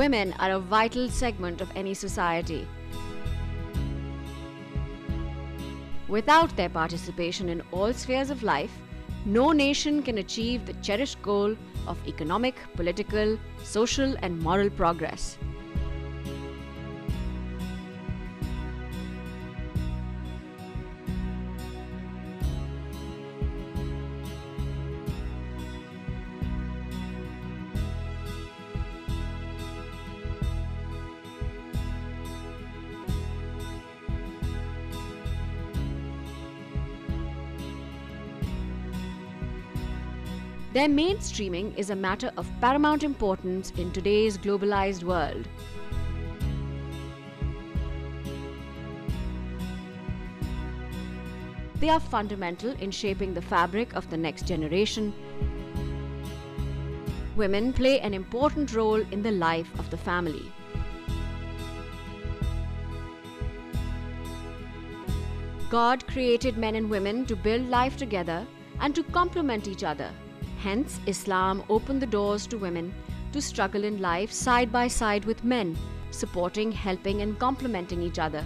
Women are a vital segment of any society. Without their participation in all spheres of life, no nation can achieve the cherished goal of economic, political, social, and moral progress. Their mainstreaming is a matter of paramount importance in today's globalized world. They are fundamental in shaping the fabric of the next generation. Women play an important role in the life of the family. God created men and women to build life together and to complement each other. Hence, Islam opened the doors to women to struggle in life side by side with men, supporting, helping, and complementing each other.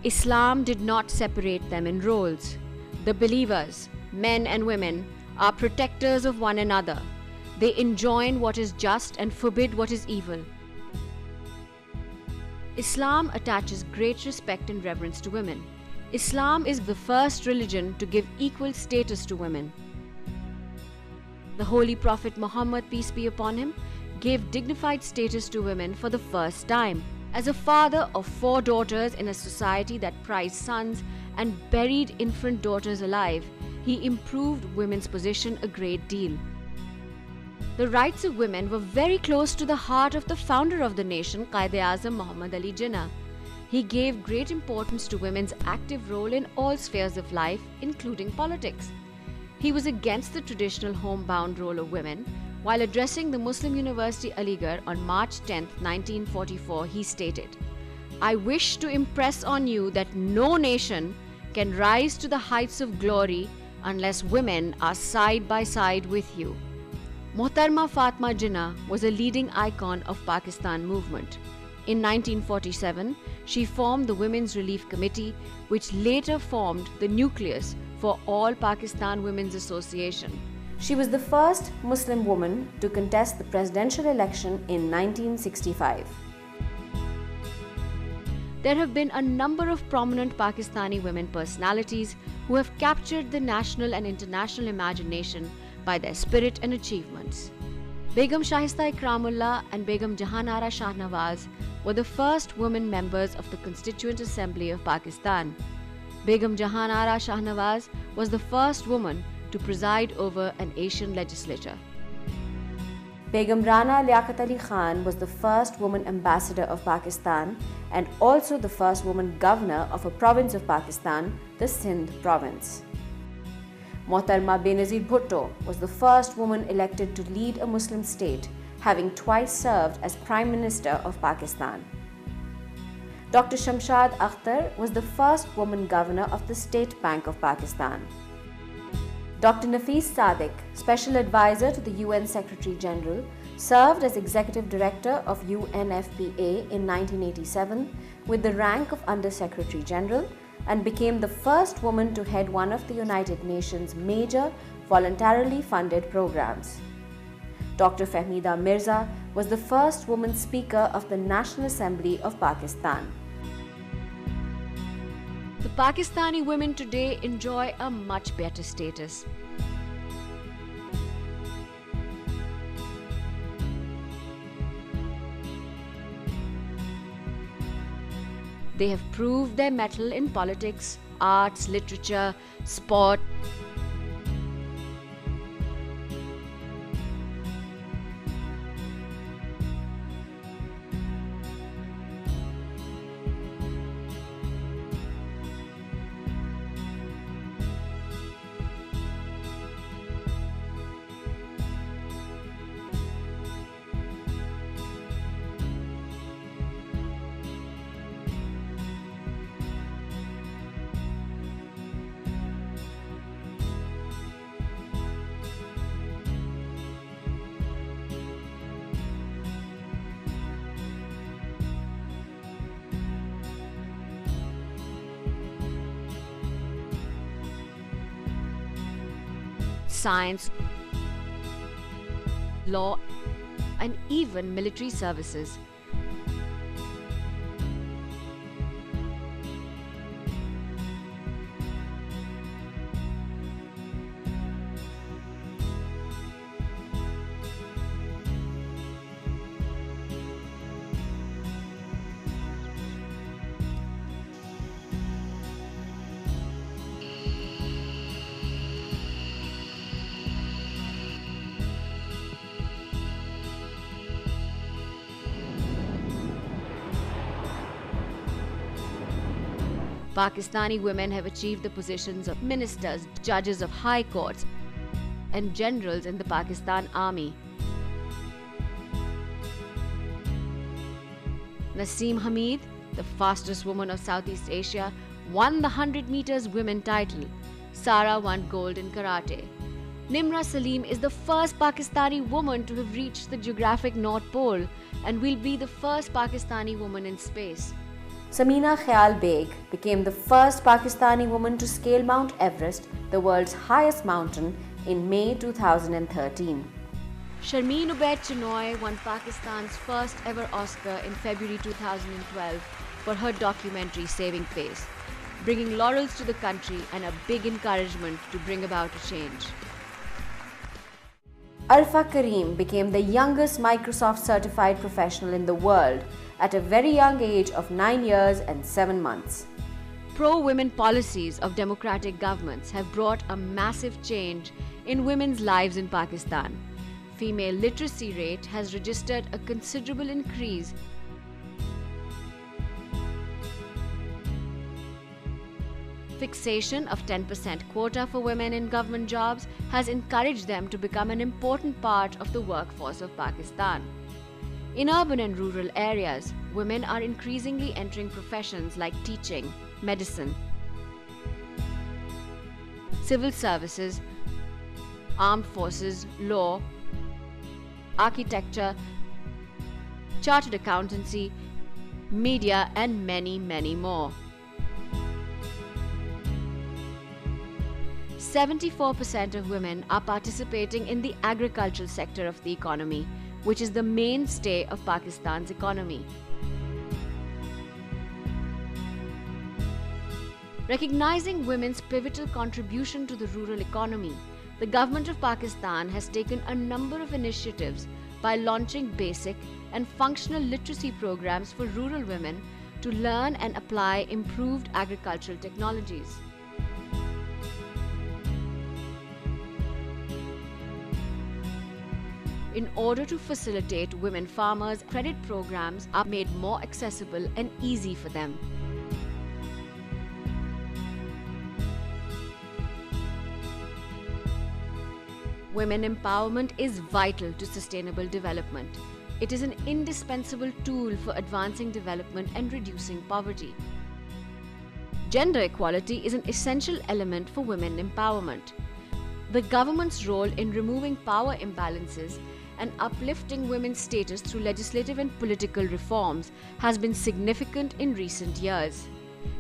Islam did not separate them in roles. The believers, men and women, are protectors of one another. They enjoin what is just and forbid what is evil. Islam attaches great respect and reverence to women. Islam is the first religion to give equal status to women. The Holy Prophet Muhammad, peace be upon him, gave dignified status to women for the first time. As a father of 4 daughters in a society that prized sons and buried infant daughters alive, he improved women's position a great deal. The rights of women were very close to the heart of the founder of the nation, Quaid-e-Azam Muhammad Ali Jinnah. He gave great importance to women's active role in all spheres of life, including politics. He was against the traditional homebound role of women. While addressing the Muslim University Aligarh on March 10, 1944, he stated, "I wish to impress on you that no nation can rise to the heights of glory unless women are side by side with you." Mohtarma Fatma Jinnah was a leading icon of Pakistan movement. In 1947, she formed the Women's Relief Committee, which later formed the nucleus for All Pakistan Women's Association. She was the first Muslim woman to contest the presidential election in 1965. There have been a number of prominent Pakistani women personalities who have captured the national and international imagination by their spirit and achievements. Begum Shahista Ikramullah and Begum Jahanara Shahnawaz were the first women members of the Constituent Assembly of Pakistan. Begum Jahanara Shahnawaz was the first woman to preside over an Asian legislature. Begum Rana Liaquat Ali Khan was the first woman ambassador of Pakistan and also the first woman governor of a province of Pakistan, the Sindh province. Mohtarma Benazir Bhutto was the first woman elected to lead a Muslim state, having twice served as Prime Minister of Pakistan. Dr. Shamshad Akhtar was the first woman governor of the State Bank of Pakistan. Dr. Nafis Sadiq, Special Advisor to the UN Secretary General, served as Executive Director of UNFPA in 1987 with the rank of Under Secretary General and became the first woman to head one of the United Nations' major voluntarily funded programs. Dr. Fahmida Mirza was the first woman Speaker of the National Assembly of Pakistan. The Pakistani women today enjoy a much better status. They have proved their mettle in politics, arts, literature, sport. science, law, and even military services. Pakistani women have achieved the positions of ministers, judges of high courts, and generals in the Pakistan Army. Naseem Hameed, the fastest woman of Southeast Asia, won the 100 meters women title. Sara won gold in karate. Nimra Salim is the first Pakistani woman to have reached the geographic North Pole and will be the first Pakistani woman in space. Samina Khyal Beg became the first Pakistani woman to scale Mount Everest, the world's highest mountain, in May 2013. Sharmeen Ubaid Chinoy won Pakistan's first ever Oscar in February 2012 for her documentary Saving Face, bringing laurels to the country and a big encouragement to bring about a change. Arfa Karim became the youngest Microsoft certified professional in the world at a very young age of 9 years and 7 months. Pro-women policies of democratic governments have brought a massive change in women's lives in Pakistan. Female literacy rate has registered a considerable increase. Fixation of 10% quota for women in government jobs has encouraged them to become an important part of the workforce of Pakistan. In urban and rural areas, women are increasingly entering professions like teaching, medicine, civil services, armed forces, law, architecture, chartered accountancy, media, and many, many more. 74% of women are participating in the agricultural sector of the economy, which is the mainstay of Pakistan's economy. Recognizing women's pivotal contribution to the rural economy, the government of Pakistan has taken a number of initiatives by launching basic and functional literacy programs for rural women to learn and apply improved agricultural technologies. In order to facilitate women farmers, credit programs are made more accessible and easy for them. Women empowerment is vital to sustainable development. It is an indispensable tool for advancing development and reducing poverty. Gender equality is an essential element for women empowerment. The government's role in removing power imbalances and uplifting women's status through legislative and political reforms has been significant in recent years.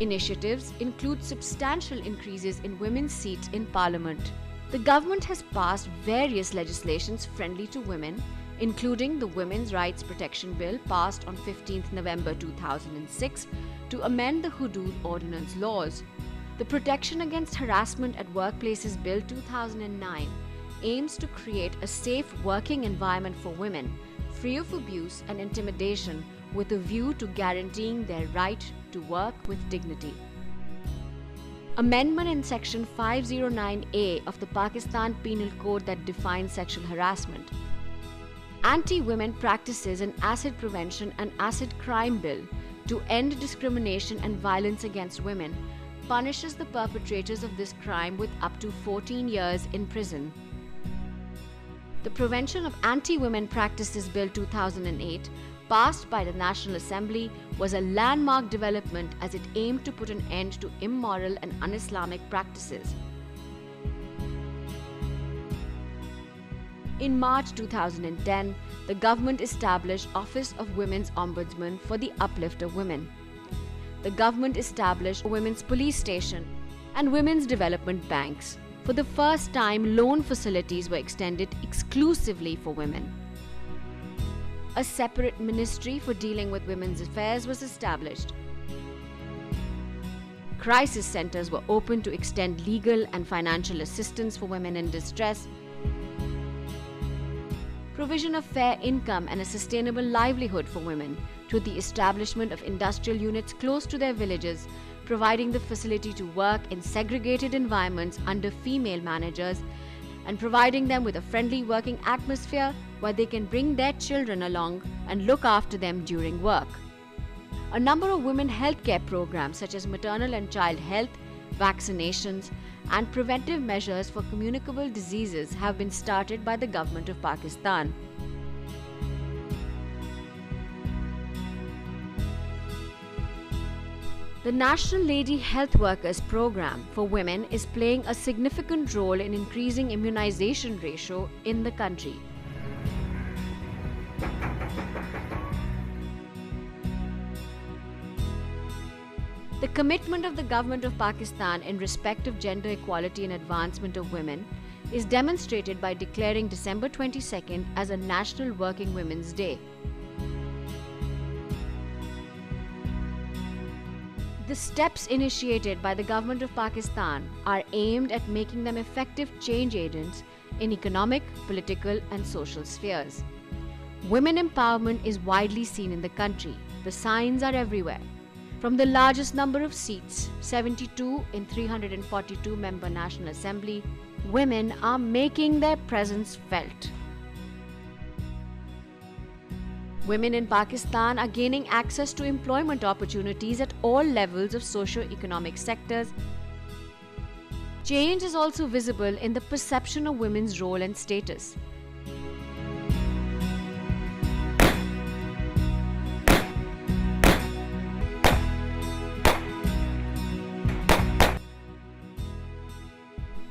Initiatives include substantial increases in women's seats in Parliament. The government has passed various legislations friendly to women, including the Women's Rights Protection Bill passed on 15th November 2006 to amend the Hudud Ordinance laws. The Protection Against Harassment at Workplaces Bill 2009 aims to create a safe working environment for women, free of abuse and intimidation, with a view to guaranteeing their right to work with dignity. Amendment in Section 509A of the Pakistan Penal Code that defines sexual harassment. Anti-Women Practices in Acid Prevention and Acid Crime Bill to end discrimination and violence against women punishes the perpetrators of this crime with up to 14 years in prison. The Prevention of Anti-Women Practices Bill 2008, passed by the National Assembly, was a landmark development as it aimed to put an end to immoral and un-Islamic practices. In March 2010, the government established Office of Women's Ombudsman for the uplift of women. The government established a women's police station and women's development banks. For the first time, loan facilities were extended exclusively for women. A separate ministry for dealing with women's affairs was established. Crisis centers were opened to extend legal and financial assistance for women in distress. Provision of fair income and a sustainable livelihood for women through the establishment of industrial units close to their villages, providing the facility to work in segregated environments under female managers and providing them with a friendly working atmosphere where they can bring their children along and look after them during work. A number of women healthcare programs such as maternal and child health, vaccinations, and preventive measures for communicable diseases have been started by the government of Pakistan. The National Lady Health Workers Program for women is playing a significant role in increasing immunization ratio in the country. The commitment of the government of Pakistan in respect of gender equality and advancement of women is demonstrated by declaring December 22nd as a National Working Women's Day. The steps initiated by the government of Pakistan are aimed at making them effective change agents in economic, political, and social spheres. Women empowerment is widely seen in the country. The signs are everywhere. From the largest number of seats, 72 in 342-member National Assembly, women are making their presence felt. Women in Pakistan are gaining access to employment opportunities at all levels of socio-economic sectors. Change is also visible in the perception of women's role and status.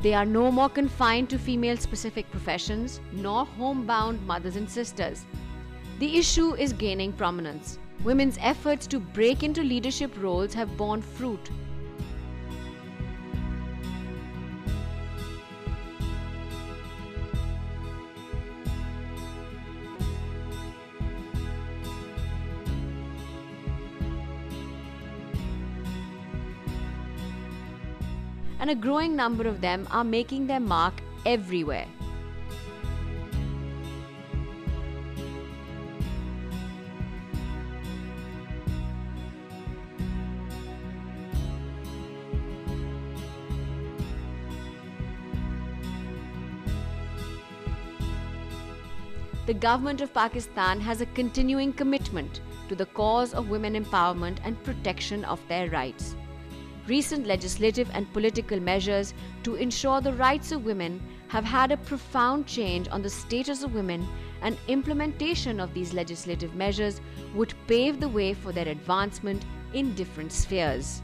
They are no more confined to female-specific professions, nor homebound mothers and sisters. The issue is gaining prominence. Women's efforts to break into leadership roles have borne fruit. And a growing number of them are making their mark everywhere. The government of Pakistan has a continuing commitment to the cause of women empowerment and protection of their rights. Recent legislative and political measures to ensure the rights of women have had a profound change on the status of women, and implementation of these legislative measures would pave the way for their advancement in different spheres.